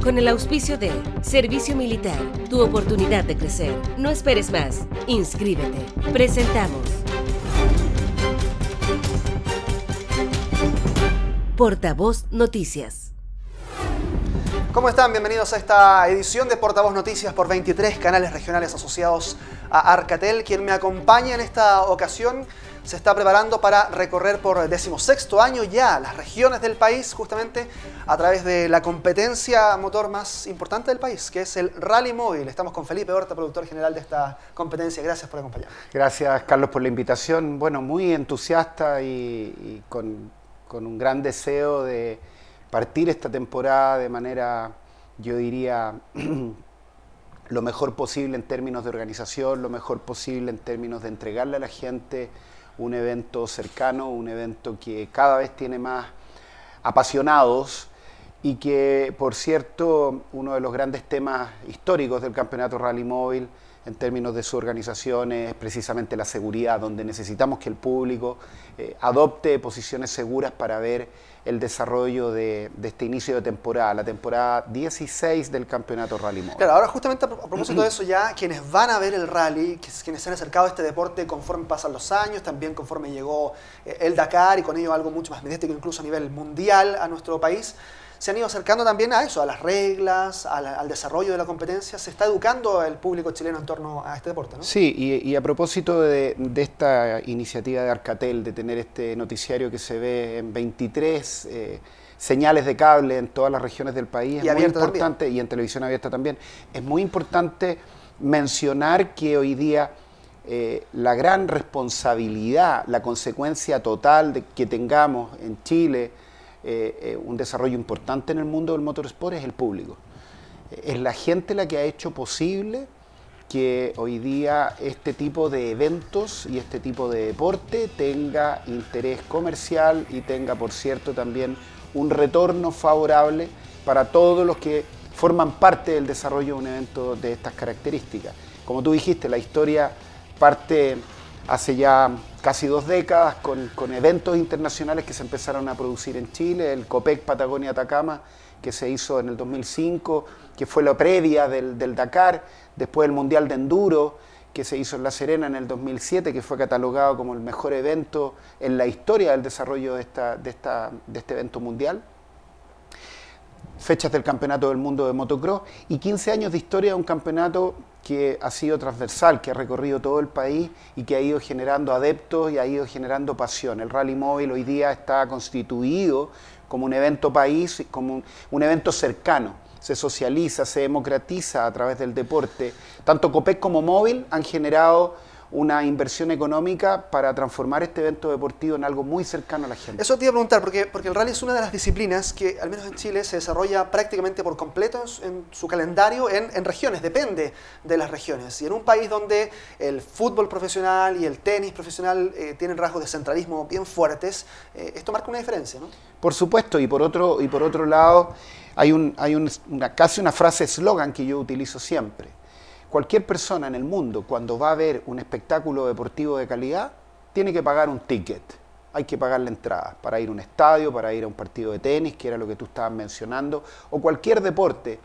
Con el auspicio de Servicio Militar, tu oportunidad de crecer. No esperes más. Inscríbete. Presentamos Portavoz Noticias. ¿Cómo están? Bienvenidos a esta edición de Portavoz Noticias por 23 canales regionales asociados a Arcatel. Quien me acompaña en esta ocasión se está preparando para recorrer por 16º año ya las regiones del país, justamente a través de la competencia motor más importante del país, que es el Rally Móvil. Estamos con Felipe Horta, productor general de esta competencia. Gracias por acompañarnos. Gracias, Carlos, por la invitación. Bueno, muy entusiasta y con un gran deseo de partir esta temporada de manera, yo diría, lo mejor posible en términos de organización, lo mejor posible en términos de entregarle a la gente un evento cercano, un evento que cada vez tiene más apasionados y que, por cierto, uno de los grandes temas históricos del Campeonato Rally Móvil en términos de su organización es precisamente la seguridad, donde necesitamos que el público adopte posiciones seguras para ver el desarrollo de este inicio de temporada, la temporada 16 del Campeonato Rally Móvil. Claro, ahora justamente a propósito de eso ya, quienes van a ver el rally, quienes se han acercado a este deporte conforme pasan los años, también conforme llegó el Dakar y con ello algo mucho más mediático incluso a nivel mundial a nuestro país, se han ido acercando también a eso, a las reglas, al desarrollo de la competencia. Se está educando el público chileno en torno a este deporte, ¿no? Sí, y a propósito de esta iniciativa de Arcatel, de tener este noticiario que se ve en 23 señales de cable en todas las regiones del país, es muy importante, también. Y en televisión abierta también, es muy importante mencionar que hoy día la gran responsabilidad, la consecuencia total de que tengamos en Chile un desarrollo importante en el mundo del motorsport es el público. Es la gente la que ha hecho posible que hoy día este tipo de eventos y este tipo de deporte tenga interés comercial y tenga, por cierto, también un retorno favorable para todos los que forman parte del desarrollo de un evento de estas características. Como tú dijiste, la historia parte hace ya casi 2 décadas con eventos internacionales que se empezaron a producir en Chile, el Copec Patagonia Atacama, que se hizo en el 2005, que fue la previa del Dakar, después el Mundial de Enduro, que se hizo en La Serena en el 2007, que fue catalogado como el mejor evento en la historia del desarrollo de este evento mundial. Fechas del Campeonato del Mundo de Motocross y 15 años de historia de un campeonato que ha sido transversal, que ha recorrido todo el país y que ha ido generando adeptos y ha ido generando pasión. El Rally Móvil hoy día está constituido como un evento país, como un evento cercano. Se socializa, se democratiza a través del deporte. Tanto Copec como Móvil han generado una inversión económica para transformar este evento deportivo en algo muy cercano a la gente. Eso te iba a preguntar, porque el rally es una de las disciplinas que, al menos en Chile, se desarrolla prácticamente por completo en su calendario en regiones, depende de las regiones. Y en un país donde el fútbol profesional y el tenis profesional tienen rasgos de centralismo bien fuertes, esto marca una diferencia, ¿no? Por supuesto, y por otro lado, hay casi una frase eslogan que yo utilizo siempre. Cualquier persona en el mundo, cuando va a ver un espectáculo deportivo de calidad, tiene que pagar un ticket. Hay que pagar la entrada para ir a un estadio, para ir a un partido de tenis, que era lo que tú estabas mencionando, o cualquier deporte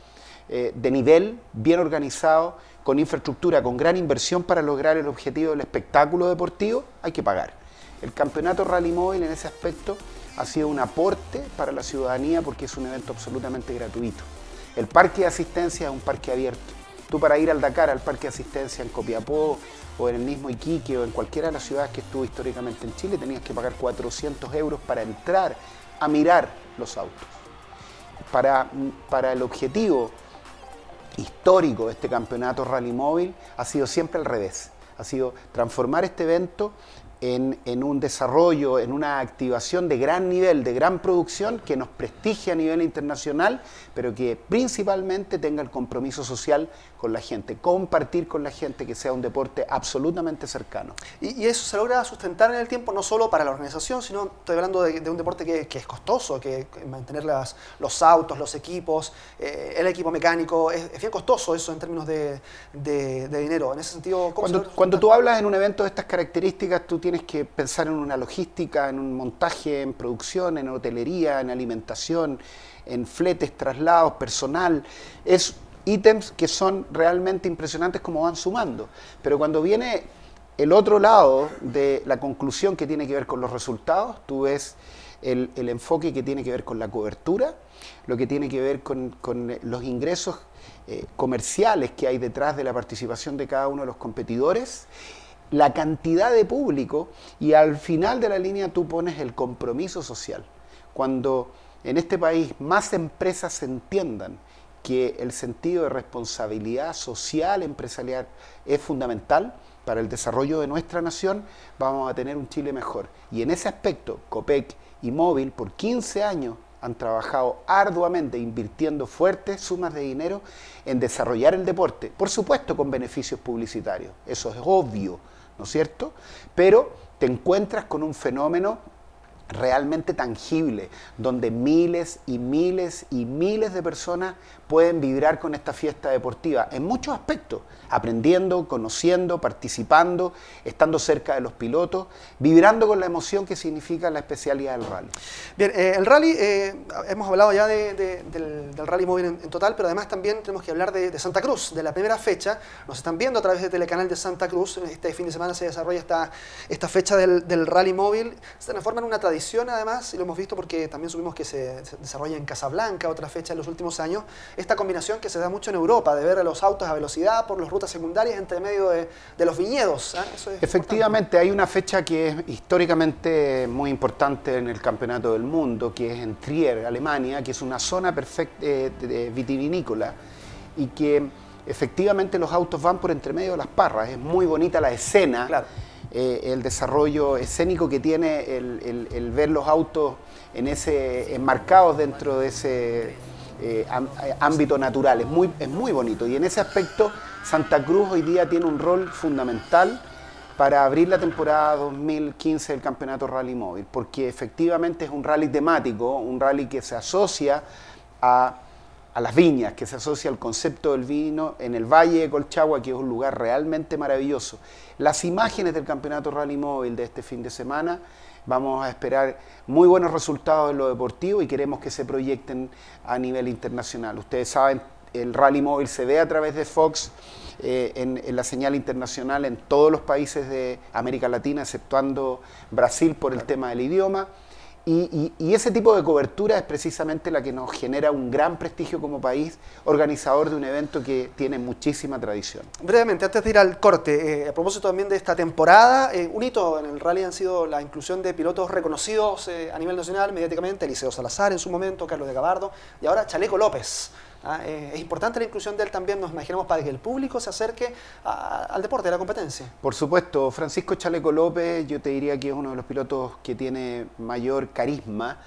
de nivel, bien organizado, con infraestructura, con gran inversión para lograr el objetivo del espectáculo deportivo, hay que pagar. El Campeonato Rally Móvil en ese aspecto ha sido un aporte para la ciudadanía porque es un evento absolutamente gratuito. El parque de asistencia es un parque abierto. Tú para ir al Dakar, al parque de asistencia en Copiapó o en el mismo Iquique o en cualquiera de las ciudades que estuvo históricamente en Chile, tenías que pagar 400 euros para entrar a mirar los autos. Para el objetivo histórico de este campeonato Rally Móvil ha sido siempre al revés. Ha sido transformar este evento en un desarrollo, en una activación de gran nivel, de gran producción, que nos prestigie a nivel internacional, pero que principalmente tenga el compromiso social con la gente, compartir con la gente, que sea un deporte absolutamente cercano. Y eso se logra sustentar en el tiempo, no solo para la organización, sino estoy hablando de un deporte que es costoso, que mantener los autos, los equipos, el equipo mecánico, es bien costoso eso en términos de dinero. En ese sentido, ¿cómo cuando tú hablas en un evento de estas características, tú tienes tienes que pensar en una logística, en un montaje, en producción, en hotelería, en alimentación, en fletes, traslados, personal. Es ítems que son realmente impresionantes como van sumando. Pero cuando viene el otro lado de la conclusión que tiene que ver con los resultados, tú ves el enfoque que tiene que ver con la cobertura, lo que tiene que ver con los ingresos comerciales que hay detrás de la participación de cada uno de los competidores, la cantidad de público, y al final de la línea tú pones el compromiso social. Cuando en este país más empresas entiendan que el sentido de responsabilidad social empresarial es fundamental para el desarrollo de nuestra nación, vamos a tener un Chile mejor. Y en ese aspecto, Copec y Móvil por 15 años han trabajado arduamente, invirtiendo fuertes sumas de dinero en desarrollar el deporte, por supuesto con beneficios publicitarios, eso es obvio, ¿no es cierto? Pero te encuentras con un fenómeno realmente tangible, donde miles y miles y miles de personas pueden vibrar con esta fiesta deportiva en muchos aspectos, aprendiendo, conociendo, participando, estando cerca de los pilotos, vibrando con la emoción que significa la especialidad del rally. Bien, el rally, hemos hablado ya del rally móvil en total, pero además también tenemos que hablar de Santa Cruz, de la primera fecha. Nos están viendo a través de Telecanal de Santa Cruz. Este fin de semana se desarrolla esta fecha del rally móvil. Se transforma en una tradición, además, y lo hemos visto porque también supimos que se desarrolla en Casablanca, otra fecha en los últimos años. Esta combinación que se da mucho en Europa, de ver a los autos a velocidad por las rutas secundarias entre medio de los viñedos. Eso es efectivamente importante. Hay una fecha que es históricamente muy importante en el Campeonato del Mundo, que es en Trier, Alemania, que es una zona perfecta vitivinícola, y que efectivamente los autos van por entre medio de las parras. Es muy bonita la escena. Claro. El desarrollo escénico que tiene el ver los autos enmarcados dentro de ese ámbito natural, es muy bonito, y en ese aspecto Santa Cruz hoy día tiene un rol fundamental para abrir la temporada 2015 del Campeonato Rally Móvil, porque efectivamente es un rally temático, un rally que se asocia a las viñas, que se asocia al concepto del vino en el Valle de Colchagua, que es un lugar realmente maravilloso. Las imágenes del Campeonato Rally Móvil de este fin de semana, vamos a esperar muy buenos resultados en lo deportivo y queremos que se proyecten a nivel internacional. Ustedes saben, el Rally Móvil se ve a través de Fox en la señal internacional en todos los países de América Latina, exceptuando Brasil por el tema del idioma. Y ese tipo de cobertura es precisamente la que nos genera un gran prestigio como país organizador de un evento que tiene muchísima tradición. Brevemente, antes de ir al corte, a propósito también de esta temporada, un hito en el rally han sido la inclusión de pilotos reconocidos a nivel nacional mediáticamente, Eliseo Salazar en su momento, Carlos de Gabardo y ahora Chaleco López. Es importante la inclusión de él también, nos imaginamos, para que el público se acerque al deporte, a la competencia. Por supuesto, Francisco Chaleco López, yo te diría que es uno de los pilotos que tiene mayor carisma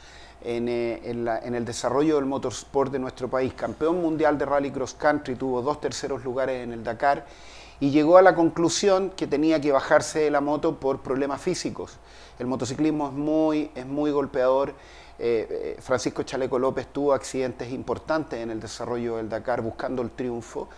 en el desarrollo del motorsport de nuestro país. Campeón mundial de rally cross country, tuvo 2 terceros lugares en el Dakar y llegó a la conclusión que tenía que bajarse de la moto por problemas físicos. El motociclismo es muy golpeador. Francisco Chaleco López tuvo accidentes importantes en el desarrollo del Dakar buscando el triunfo,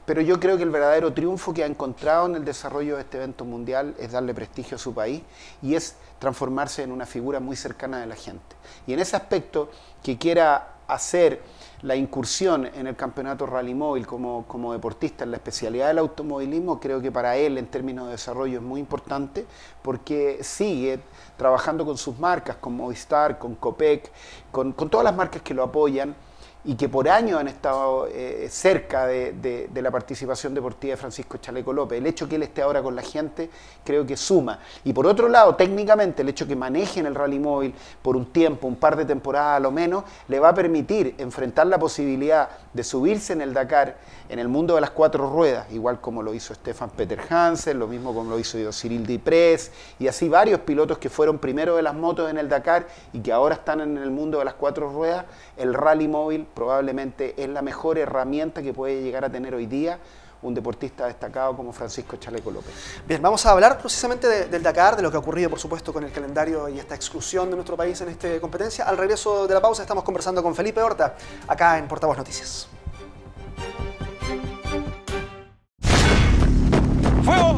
pero yo creo que el verdadero triunfo que ha encontrado en el desarrollo de este evento mundial es darle prestigio a su país y es transformarse en una figura muy cercana de la gente. Y en ese aspecto, que quiera hacer la incursión en el Campeonato Rally Móvil como deportista en la especialidad del automovilismo, creo que para él en términos de desarrollo es muy importante, porque sigue trabajando con sus marcas, con Movistar, con Copec, con todas las marcas que lo apoyan y que por años han estado cerca de la participación deportiva de Francisco Chaleco López. El hecho que él esté ahora con la gente creo que suma. Y por otro lado, técnicamente, el hecho que maneje en el Rally Móvil por un tiempo, un par de temporadas a lo menos, le va a permitir enfrentar la posibilidad de subirse en el Dakar, en el mundo de las 4 ruedas, igual como lo hizo Stefan Peter Hansen, lo mismo como lo hizo Cyril Diprés, y así varios pilotos que fueron primero de las motos en el Dakar y que ahora están en el mundo de las 4 ruedas. El Rally Móvil probablemente es la mejor herramienta que puede llegar a tener hoy día un deportista destacado como Francisco Chaleco López. Bien, vamos a hablar precisamente del Dakar, de lo que ha ocurrido, por supuesto, con el calendario y esta exclusión de nuestro país en esta competencia. Al regreso de la pausa estamos conversando con Felipe Horta, acá en Portavoz Noticias. ¡Fuego!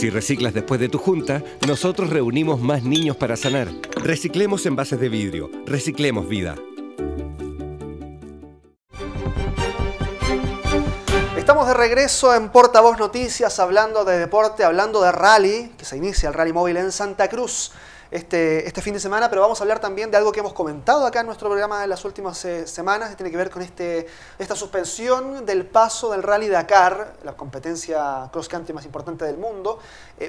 Si reciclas después de tu junta, nosotros reunimos más niños para sanar. Reciclemos envases de vidrio. Reciclemos vida. Estamos de regreso en Portavoz Noticias, hablando de deporte, hablando de rally, que se inicia el Rally Móvil en Santa Cruz este fin de semana, pero vamos a hablar también de algo que hemos comentado acá en nuestro programa en las últimas semanas, que tiene que ver con esta suspensión del paso del Rally Dakar, la competencia cross country más importante del mundo,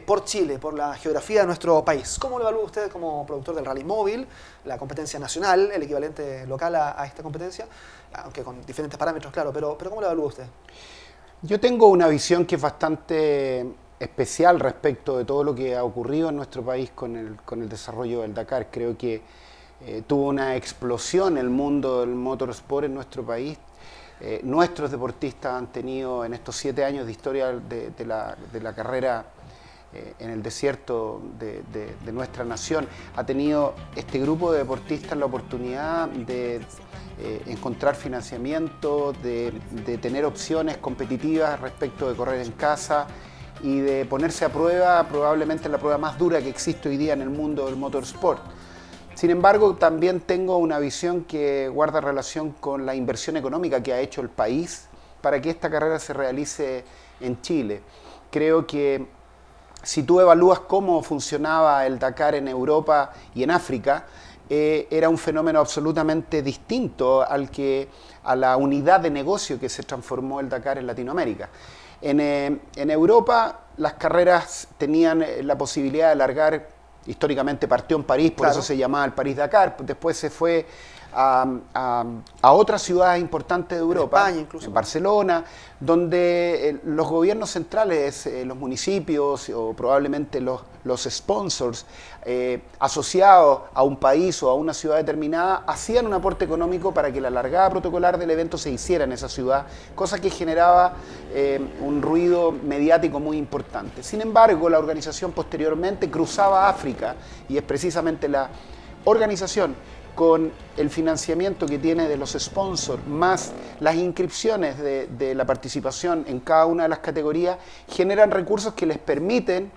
por Chile, por la geografía de nuestro país. ¿Cómo lo evalúa usted como productor del Rally Móvil, la competencia nacional, el equivalente local a esta competencia, aunque con diferentes parámetros, claro, pero ¿cómo lo evalúa usted? Yo tengo una visión que es bastante especial respecto de todo lo que ha ocurrido en nuestro país con el desarrollo del Dakar. Creo que tuvo una explosión el mundo del motorsport en nuestro país. Nuestros deportistas han tenido en estos 7 años de historia de la carrera en el desierto de nuestra nación, ha tenido este grupo de deportistas la oportunidad de encontrar financiamiento, de tener opciones competitivas respecto de correr en casa y de ponerse a prueba, probablemente la prueba más dura que existe hoy día en el mundo del motorsport. Sin embargo, también tengo una visión que guarda relación con la inversión económica que ha hecho el país para que esta carrera se realice en Chile. Creo que si tú evalúas cómo funcionaba el Dakar en Europa y en África, era un fenómeno absolutamente distinto a la unidad de negocio que se transformó el Dakar en Latinoamérica. En Europa las carreras tenían la posibilidad de alargar, históricamente partió en París, por eso se llamaba el París-Dakar, después se fue a otras ciudades importantes de Europa, España, incluso, en Barcelona, donde los gobiernos centrales, los municipios o probablemente los sponsors asociados a un país o a una ciudad determinada hacían un aporte económico para que la largada protocolar del evento se hiciera en esa ciudad, cosa que generaba un ruido mediático muy importante. Sin embargo, la organización posteriormente cruzaba África y es precisamente la organización con el financiamiento que tiene de los sponsors, más las inscripciones de la participación en cada una de las categorías, generan recursos que les permiten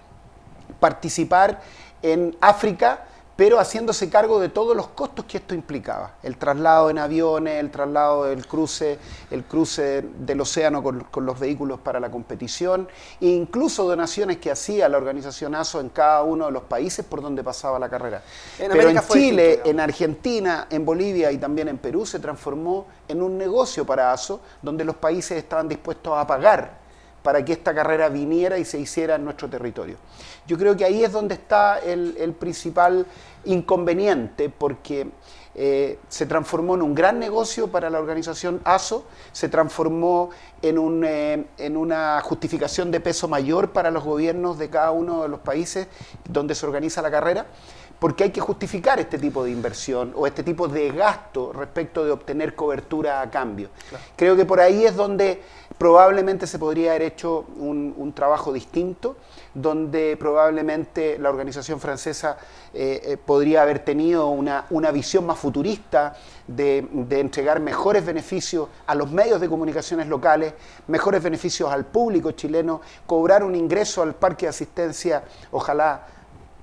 participar en África, pero haciéndose cargo de todos los costos que esto implicaba. El traslado en aviones, el traslado del cruce del océano con los vehículos para la competición, e incluso donaciones que hacía la organización ASO en cada uno de los países por donde pasaba la carrera. Pero en Chile, en Argentina, en Bolivia y también en Perú se transformó en un negocio para ASO, donde los países estaban dispuestos a pagar para que esta carrera viniera y se hiciera en nuestro territorio. Yo creo que ahí es donde está el principal inconveniente, porque se transformó en un gran negocio para la organización ASO, se transformó en una justificación de peso mayor para los gobiernos de cada uno de los países donde se organiza la carrera, porque hay que justificar este tipo de inversión o este tipo de gasto respecto de obtener cobertura a cambio. Claro. Creo que por ahí es donde probablemente se podría haber hecho un trabajo distinto, donde probablemente la organización francesa podría haber tenido una visión más futurista de entregar mejores beneficios a los medios de comunicaciones locales, mejores beneficios al público chileno, cobrar un ingreso al parque de asistencia, ojalá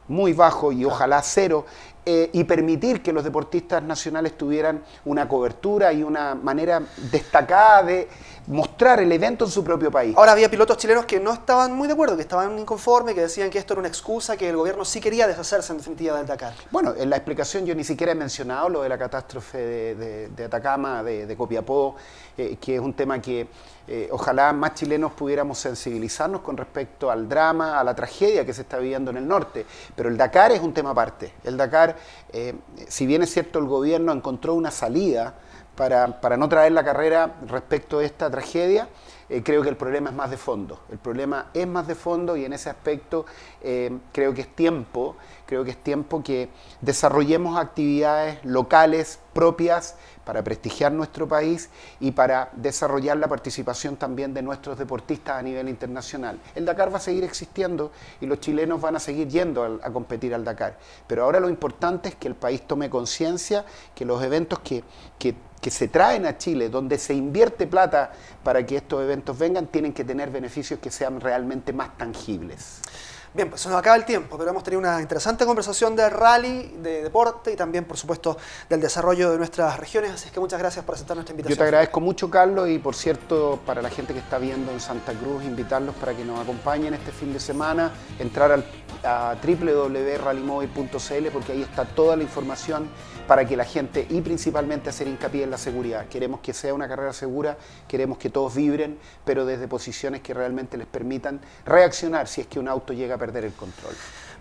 muy bajo y ojalá cero, y permitir que los deportistas nacionales tuvieran una cobertura y una manera destacada de mostrar el evento en su propio país. Ahora había pilotos chilenos que no estaban muy de acuerdo, que estaban inconformes, que decían que esto era una excusa, que el gobierno sí quería deshacerse en definitiva del Dakar. Bueno, en la explicación yo ni siquiera he mencionado lo de la catástrofe de Atacama, de Copiapó, que es un tema que ojalá más chilenos pudiéramos sensibilizarnos con respecto al drama, a la tragedia que se está viviendo en el norte. Pero el Dakar es un tema aparte. El Dakar, si bien es cierto el gobierno encontró una salida para no traer la carrera respecto a esta tragedia, creo que el problema es más de fondo. El problema es más de fondo y en ese aspecto creo que es tiempo que desarrollemos actividades locales propias para prestigiar nuestro país y para desarrollar la participación también de nuestros deportistas a nivel internacional. El Dakar va a seguir existiendo y los chilenos van a seguir yendo a competir al Dakar. Pero ahora lo importante es que el país tome conciencia que los eventos que se traen a Chile, donde se invierte plata para que estos eventos vengan, tienen que tener beneficios que sean realmente más tangibles. Bien, pues se nos acaba el tiempo, pero hemos tenido una interesante conversación del rally, de deporte y también, por supuesto, del desarrollo de nuestras regiones. Así es que muchas gracias por aceptar nuestra invitación. Yo te agradezco mucho, Carlos, y por cierto, para la gente que está viendo en Santa Cruz, invitarlos para que nos acompañen este fin de semana, entrar a www.rallymovil.cl, porque ahí está toda la información para que la gente, y principalmente hacer hincapié en la seguridad. Queremos que sea una carrera segura, queremos que todos vibren, pero desde posiciones que realmente les permitan reaccionar si es que un auto llega a perder el control.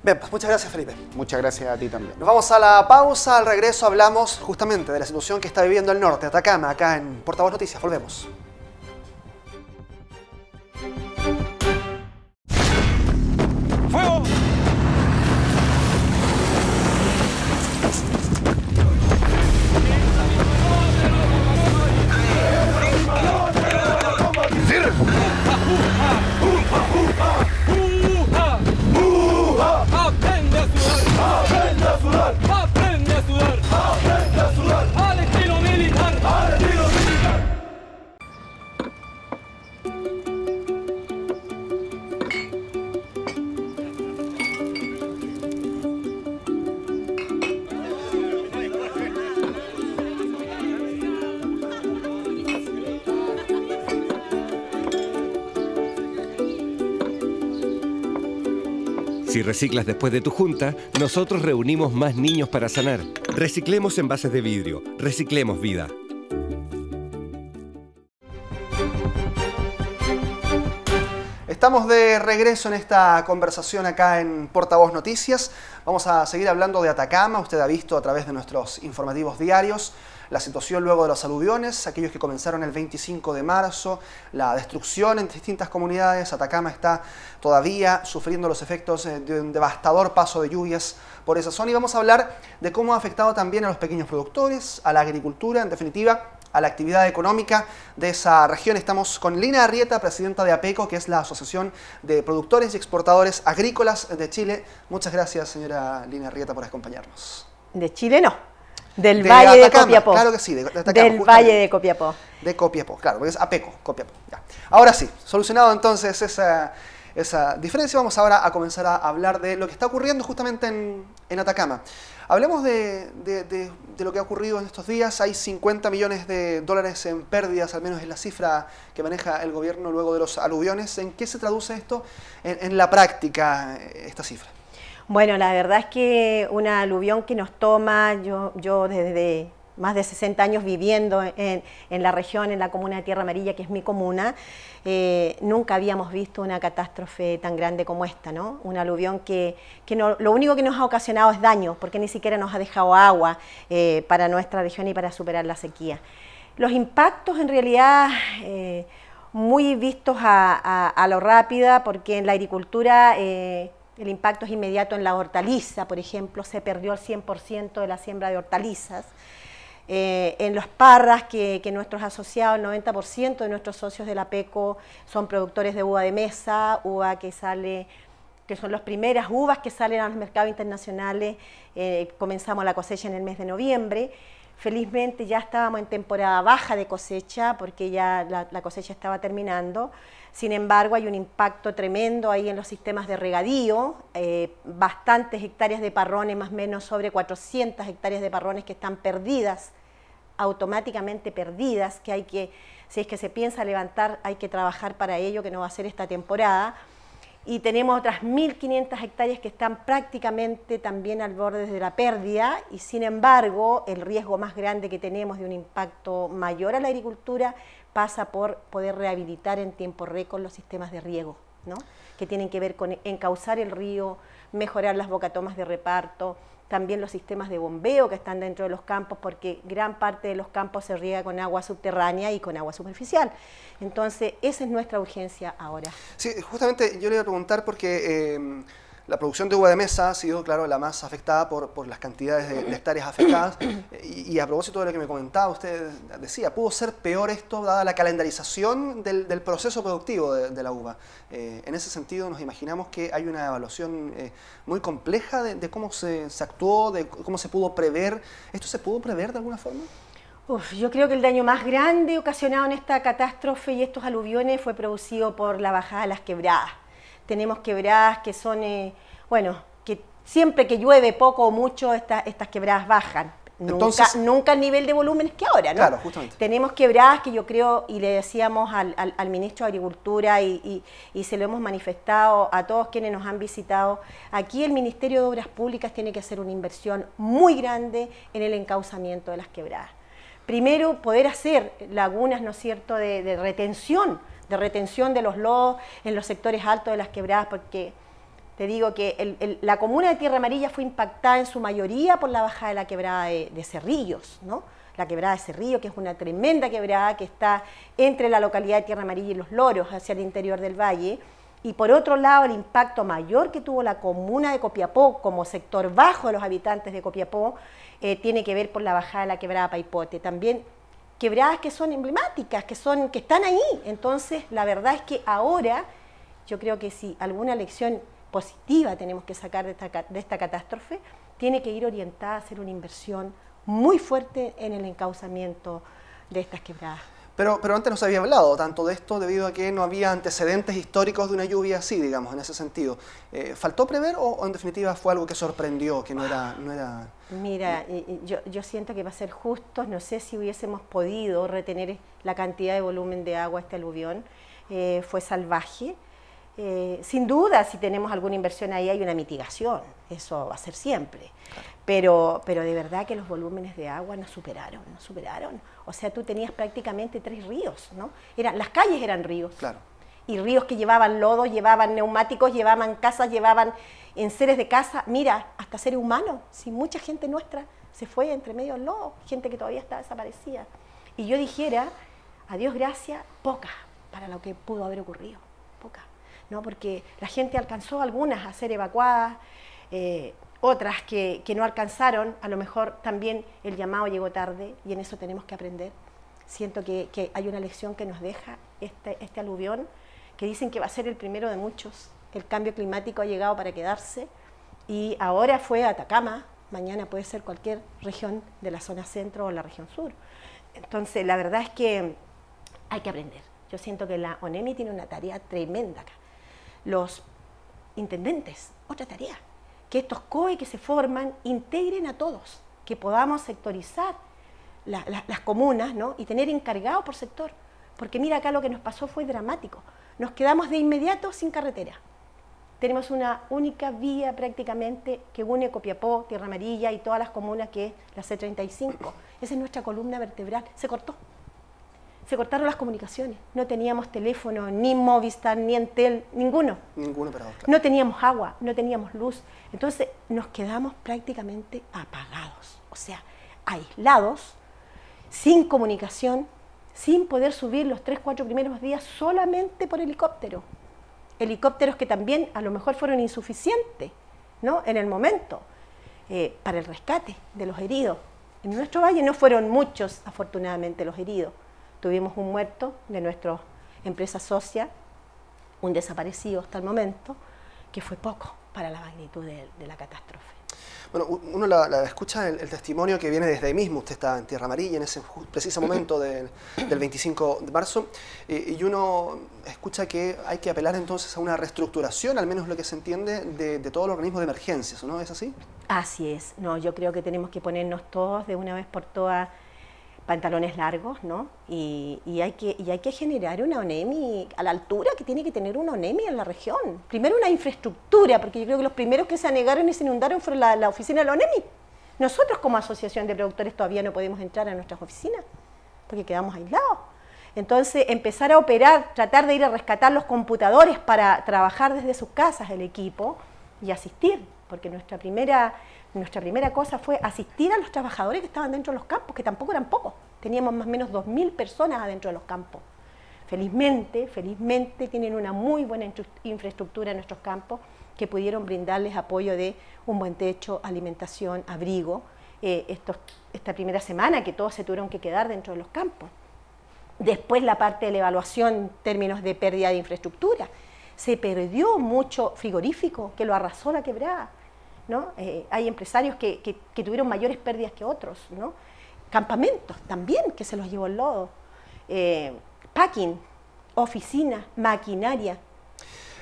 Bien, pues muchas gracias, Felipe. Muchas gracias a ti también. Nos vamos a la pausa. Al regreso hablamos justamente de la situación que está viviendo el norte, Atacama, acá en Portavoz Noticias. Volvemos. ¡Fuego! ¡Aprende a sudar! ¡Aprende a sudar! ¡Aprende a sudar! ¡Aprende a sudar! ¡Al estilo militar! ¡Al estilo militar! Si reciclas después de tu junta, nosotros reunimos más niños para sanar. Reciclemos envases de vidrio. Reciclemos vida. Estamos de regreso en esta conversación acá en Portavoz Noticias. Vamos a seguir hablando de Atacama. Usted ha visto a través de nuestros informativos diarios la situación luego de los aluviones, aquellos que comenzaron el 25 de marzo, la destrucción en distintas comunidades. Atacama está todavía sufriendo los efectos de un devastador paso de lluvias por esa zona. Y vamos a hablar de cómo ha afectado también a los pequeños productores, a la agricultura, en definitiva, a la actividad económica de esa región. Estamos con Lina Arrieta, presidenta de APECO, que es la Asociación de Productores y Exportadores Agrícolas de Chile. Muchas gracias, señora Lina Arrieta, por acompañarnos. De Chile no, del Valle de Copiapó. Claro que sí, de Atacama, del Valle de Copiapó. De Copiapó, claro, porque es APECO, Copiapó. Ya. Ahora sí, solucionado entonces esa diferencia, vamos ahora a comenzar a hablar de lo que está ocurriendo justamente en Atacama. Hablemos de lo que ha ocurrido en estos días. Hay 50 millones de dólares en pérdidas, al menos es la cifra que maneja el gobierno luego de los aluviones. ¿En qué se traduce esto en la práctica, esta cifra? Bueno, la verdad es que una aluvión que nos toma, yo desde más de 60 años viviendo en la región, en la comuna de Tierra Amarilla, que es mi comuna, nunca habíamos visto una catástrofe tan grande como esta, ¿no? Una aluvión que no, lo único que nos ha ocasionado es daño, porque ni siquiera nos ha dejado agua para nuestra región y para superar la sequía. Los impactos en realidad muy vistos a lo rápida, porque en la agricultura el impacto es inmediato. En la hortaliza, por ejemplo, se perdió el 100% de la siembra de hortalizas. En los parras, que nuestros asociados, el 90% de nuestros socios de la APECO son productores de uva de mesa, uva que son las primeras uvas que salen a los mercados internacionales. Comenzamos la cosecha en el mes de noviembre. Felizmente ya estábamos en temporada baja de cosecha, porque ya la cosecha estaba terminando. Sin embargo, hay un impacto tremendo ahí en los sistemas de regadío, bastantes hectáreas de parrones, más o menos sobre 400 hectáreas de parrones que están perdidas, automáticamente perdidas, si es que se piensa levantar, hay que trabajar para ello, que no va a ser esta temporada. Y tenemos otras 1.500 hectáreas que están prácticamente también al borde de la pérdida, y sin embargo, el riesgo más grande que tenemos de un impacto mayor a la agricultura pasa por poder rehabilitar en tiempo récord los sistemas de riego, ¿no? Que tienen que ver con encauzar el río, mejorar las bocatomas de reparto, también los sistemas de bombeo que están dentro de los campos, porque gran parte de los campos se riega con agua subterránea y con agua superficial. Entonces, esa es nuestra urgencia ahora. Sí, justamente yo le iba a preguntar porque la producción de uva de mesa ha sido, claro, la más afectada por las cantidades de hectáreas afectadas. Y a propósito de lo que me comentaba, usted decía, ¿pudo ser peor esto dada la calendarización del proceso productivo de la uva? En ese sentido, nos imaginamos que hay una evaluación muy compleja de cómo se actuó, de cómo se pudo prever. ¿Esto se pudo prever de alguna forma? Yo creo que el daño más grande ocasionado en esta catástrofe y estos aluviones fue producido por la bajada de las quebradas. tenemos quebradas que son, bueno, que siempre que llueve poco o mucho, estas quebradas bajan. Entonces, nunca al nivel de volúmenes que ahora, ¿no? Claro, justamente. Tenemos quebradas que yo creo, y le decíamos al ministro de Agricultura y se lo hemos manifestado a todos quienes nos han visitado, aquí el Ministerio de Obras Públicas tiene que hacer una inversión muy grande en el encauzamiento de las quebradas. Primero, poder hacer lagunas, ¿no es cierto?, de retención de los lodos en los sectores altos de las quebradas, porque te digo que la comuna de Tierra Amarilla fue impactada en su mayoría por la bajada de la quebrada de Cerrillos, ¿no? La quebrada de Cerrillo, que es una tremenda quebrada que está entre la localidad de Tierra Amarilla y Los Loros, hacia el interior del valle. Y por otro lado, el impacto mayor que tuvo la comuna de Copiapó, como sector bajo de los habitantes de Copiapó, tiene que ver por la bajada de la quebrada Paipote. También quebradas que son emblemáticas, que están ahí. Entonces, la verdad es que ahora, yo creo que si alguna lección positiva tenemos que sacar de esta catástrofe, tiene que ir orientada a hacer una inversión muy fuerte en el encauzamiento de estas quebradas. Pero antes no se había hablado tanto de esto debido a que no había antecedentes históricos de una lluvia así, digamos, en ese sentido. ¿Faltó prever o en definitiva fue algo que sorprendió, que no era...? Mira, yo siento que va a ser justo, no sé si hubiésemos podido retener la cantidad de volumen de agua este aluvión, fue salvaje. Sin duda, si tenemos alguna inversión ahí hay una mitigación, eso va a ser siempre, pero de verdad que los volúmenes de agua nos superaron. O sea, tú tenías prácticamente 3 ríos, ¿no? Las calles eran ríos, claro. Y ríos que llevaban lodo, llevaban neumáticos, llevaban casas, llevaban enseres de casa, mira, hasta seres humanos, si mucha gente nuestra se fue entre medio del lodo, gente que todavía está desaparecida. Y yo dijera, a Dios gracias, poca para lo que pudo haber ocurrido, poca. ¿No? Porque la gente alcanzó algunas a ser evacuadas, otras que no alcanzaron, a lo mejor también el llamado llegó tarde y en eso tenemos que aprender. Siento que hay una lección que nos deja este aluvión, que dicen que va a ser el primero de muchos. El cambio climático ha llegado para quedarse y ahora fue Atacama, mañana puede ser cualquier región de la zona centro o la región sur. Entonces, la verdad es que hay que aprender. Yo siento que la ONEMI tiene una tarea tremenda acá. Los intendentes, otra tarea, que estos COE que se forman integren a todos, que podamos sectorizar las comunas, ¿no? Y tener encargados por sector, porque mira acá lo que nos pasó fue dramático, nos quedamos de inmediato sin carretera, tenemos una única vía prácticamente que une Copiapó, Tierra Amarilla y todas las comunas, que es la C35, esa es nuestra columna vertebral, se cortó. Se cortaron las comunicaciones, no teníamos teléfono, ni Movistar, ni Entel, ninguno. Ninguno operador, claro. No teníamos agua, no teníamos luz, entonces nos quedamos prácticamente apagados, o sea, aislados, sin comunicación, sin poder subir los 3 o 4 primeros días solamente por helicóptero. Helicópteros que también a lo mejor fueron insuficientes, ¿no? En el momento, para el rescate de los heridos. En nuestro valle no fueron muchos, afortunadamente, los heridos. Tuvimos un muerto de nuestra empresa socia, un desaparecido hasta el momento, que fue poco para la magnitud de la catástrofe. Bueno, uno la escucha el testimonio que viene desde ahí mismo. Usted está en Tierra Amarilla en ese preciso momento del 25 de marzo y uno escucha que hay que apelar entonces a una reestructuración, al menos lo que se entiende, de todo el organismo de emergencias, ¿no? ¿Es así? Así es. No, yo creo que tenemos que ponernos todos de una vez por todas pantalones largos, ¿no? Y hay que generar una ONEMI a la altura que tiene que tener una ONEMI en la región. Primero una infraestructura, porque yo creo que los primeros que se anegaron y se inundaron fueron la oficina de la ONEMI. Nosotros como asociación de productores todavía no podemos entrar a nuestras oficinas, porque quedamos aislados. Entonces empezar a operar, tratar de ir a rescatar los computadores para trabajar desde sus casas el equipo y asistir, porque nuestra primera cosa fue asistir a los trabajadores que estaban dentro de los campos, que tampoco eran pocos. Teníamos más o menos 2.000 personas adentro de los campos. Felizmente tienen una muy buena infraestructura en nuestros campos que pudieron brindarles apoyo de un buen techo, alimentación, abrigo. Esta primera semana que todos se tuvieron que quedar dentro de los campos. Después la parte de la evaluación en términos de pérdida de infraestructura. Se perdió mucho frigorífico que lo arrasó la quebrada, ¿no? Hay empresarios que tuvieron mayores pérdidas que otros, ¿no? Campamentos también que se los llevó el lodo, packing, oficinas, maquinaria.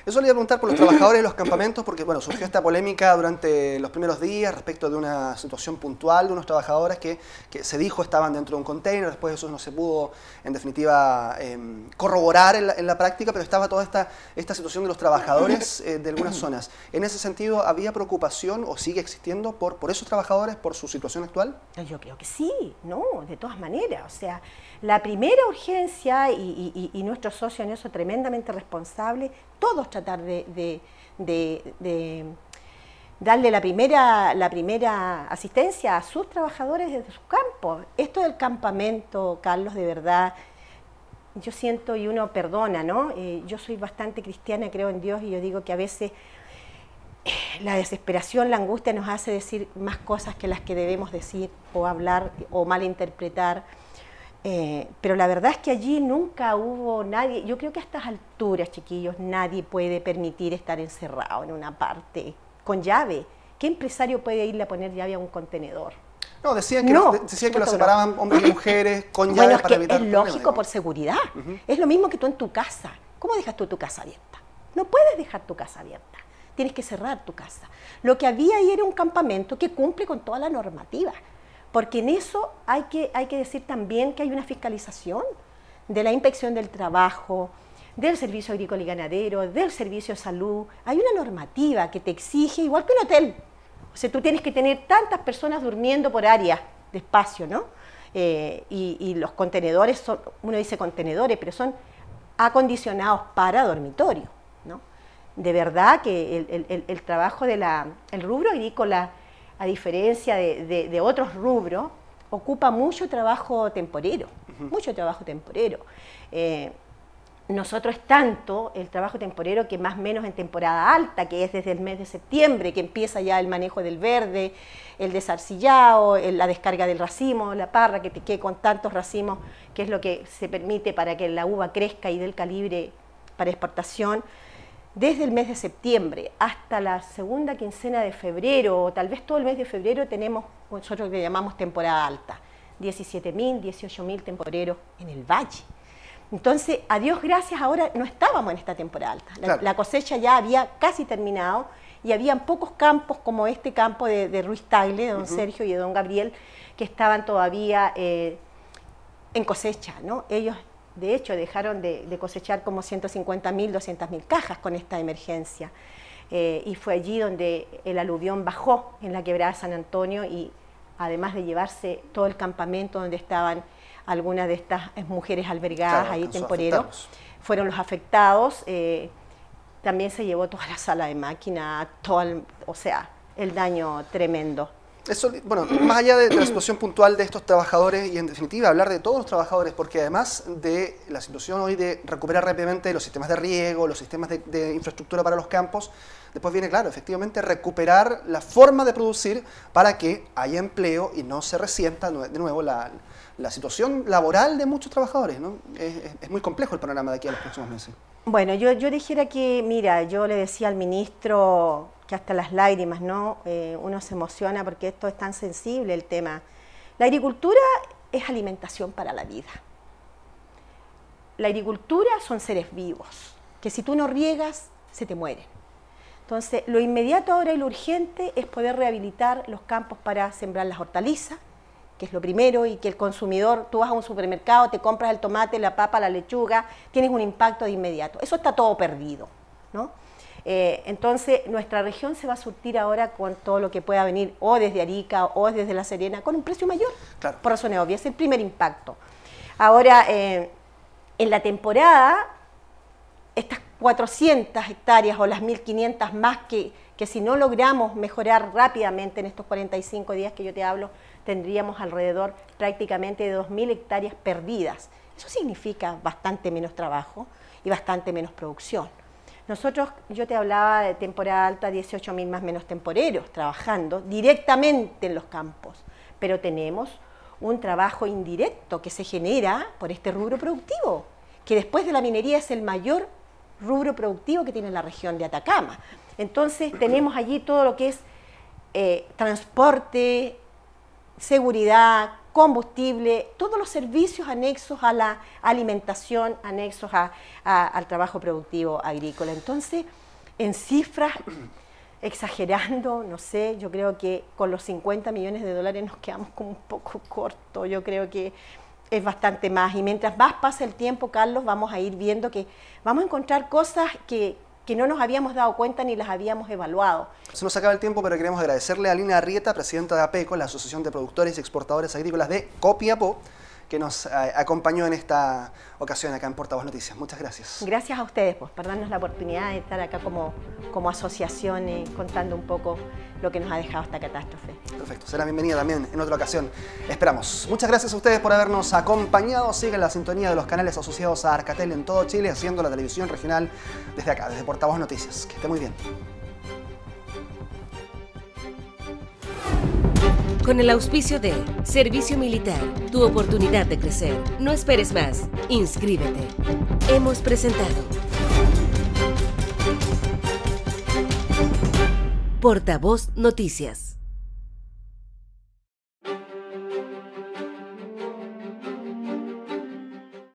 Eso le iba a preguntar por los trabajadores de los campamentos, porque bueno, surgió esta polémica durante los primeros días respecto de una situación puntual de unos trabajadores que se dijo estaban dentro de un container, después eso no se pudo en definitiva corroborar en la práctica, pero estaba toda esta situación de los trabajadores de algunas zonas. En ese sentido, ¿había preocupación o sigue existiendo por esos trabajadores, por su situación actual? Yo creo que sí, no, de todas maneras. O sea, la primera urgencia, y nuestro socio en eso tremendamente responsable, todos tratar de darle la primera asistencia a sus trabajadores desde sus campos. Esto del campamento, Carlos, de verdad, yo siento y uno perdona, ¿no? Yo soy bastante cristiana, creo en Dios, y yo digo que a veces la desesperación, la angustia nos hace decir más cosas que las que debemos decir o hablar o malinterpretar. Pero la verdad es que allí nunca hubo nadie, yo creo que a estas alturas, chiquillos, nadie puede permitir estar encerrado en una parte con llave. ¿Qué empresario puede irle a poner llave a un contenedor? No, decían que lo separaban hombres y mujeres con llave para evitar problemas. Es lógico por seguridad. Es lo mismo que tú en tu casa. ¿Cómo dejas tú tu casa abierta? No puedes dejar tu casa abierta. Tienes que cerrar tu casa. Lo que había ahí era un campamento que cumple con toda la normativa. Porque en eso hay que decir también que hay una fiscalización de la inspección del trabajo, del servicio agrícola y ganadero, del servicio de salud. Hay una normativa que te exige, igual que un hotel. O sea, tú tienes que tener tantas personas durmiendo por área de espacio, ¿no? Y los contenedores son, uno dice contenedores, pero son acondicionados para dormitorio, ¿no? De verdad que el trabajo el rubro agrícola, a diferencia de otros rubros, ocupa mucho trabajo temporero, mucho trabajo temporero. Nosotros es tanto el trabajo temporero que más o menos en temporada alta, que es desde el mes de septiembre, que empieza ya el manejo del verde, el desarcillado, la descarga del racimo, la parra, que te quede con tantos racimos, que es lo que se permite para que la uva crezca y dé el calibre para exportación. Desde el mes de septiembre hasta la segunda quincena de febrero, o tal vez todo el mes de febrero, tenemos nosotros que llamamos temporada alta, 17.000, 18.000 temporeros en el valle. Entonces, a Dios gracias, ahora no estábamos en esta temporada alta. Claro. La cosecha ya había casi terminado y habían pocos campos como este campo de Ruiz Tagle, de don Sergio y de don Gabriel, que estaban todavía en cosecha, ¿no? Ellos, de hecho, dejaron de cosechar como 150.000, 200.000 cajas con esta emergencia. Y fue allí donde el aluvión bajó en la quebrada San Antonio y además de llevarse todo el campamento donde estaban algunas de estas mujeres albergadas, claro, ahí temporeros, fueron los afectados. También se llevó toda la sala de máquina, o sea, el daño tremendo. Eso, bueno, más allá de la situación puntual de estos trabajadores y en definitiva hablar de todos los trabajadores, porque además de la situación hoy de recuperar rápidamente los sistemas de riego, los sistemas de infraestructura para los campos, después viene, claro, efectivamente recuperar la forma de producir para que haya empleo y no se resienta de nuevo la situación laboral de muchos trabajadores, ¿no? Es muy complejo el panorama de aquí a los próximos meses. Bueno, yo dijera que, mira, yo le decía al ministro que hasta las lágrimas, ¿no? Uno se emociona porque esto es tan sensible el tema. La agricultura es alimentación para la vida. La agricultura son seres vivos, que si tú no riegas, se te mueren. Entonces, lo inmediato ahora y lo urgente es poder rehabilitar los campos para sembrar las hortalizas, que es lo primero, y que el consumidor, tú vas a un supermercado, te compras el tomate, la papa, la lechuga, tienes un impacto de inmediato. Eso está todo perdido, ¿no? Entonces, nuestra región se va a surtir ahora con todo lo que pueda venir, o desde Arica, o desde La Serena, con un precio mayor, claro, por razones obvias, es el primer impacto. Ahora, en la temporada, estas 400 hectáreas o las 1.500 más que si no logramos mejorar rápidamente en estos 45 días que yo te hablo, tendríamos alrededor prácticamente de 2.000 hectáreas perdidas. Eso significa bastante menos trabajo y bastante menos producción. Nosotros, yo te hablaba de temporada alta, 18.000 más menos temporeros trabajando directamente en los campos, pero tenemos un trabajo indirecto que se genera por este rubro productivo, que después de la minería es el mayor rubro productivo que tiene la región de Atacama. Entonces tenemos allí todo lo que es transporte, seguridad, combustible, todos los servicios anexos a la alimentación, anexos al trabajo productivo agrícola. Entonces, en cifras, exagerando, no sé, yo creo que con los 50 millones de dólares nos quedamos como un poco cortos. Yo creo que es bastante más. Y mientras más pasa el tiempo, Carlos, vamos a ir viendo que vamos a encontrar cosas que no nos habíamos dado cuenta ni las habíamos evaluado. Se nos acaba el tiempo, pero queremos agradecerle a Lina Arrieta, presidenta de APECO, la Asociación de Productores y Exportadores Agrícolas de Copiapó, que nos acompañó en esta ocasión acá en Portavoz Noticias. Muchas gracias. Gracias a ustedes por darnos la oportunidad de estar acá como asociación contando un poco lo que nos ha dejado esta catástrofe. Perfecto, será bienvenida también en otra ocasión. Esperamos. Muchas gracias a ustedes por habernos acompañado. Sigan la sintonía de los canales asociados a Arcatel en todo Chile, haciendo la televisión regional desde acá, desde Portavoz Noticias. Que esté muy bien. Con el auspicio de Servicio Militar, tu oportunidad de crecer. No esperes más. Inscríbete. Hemos presentado Portavoz Noticias.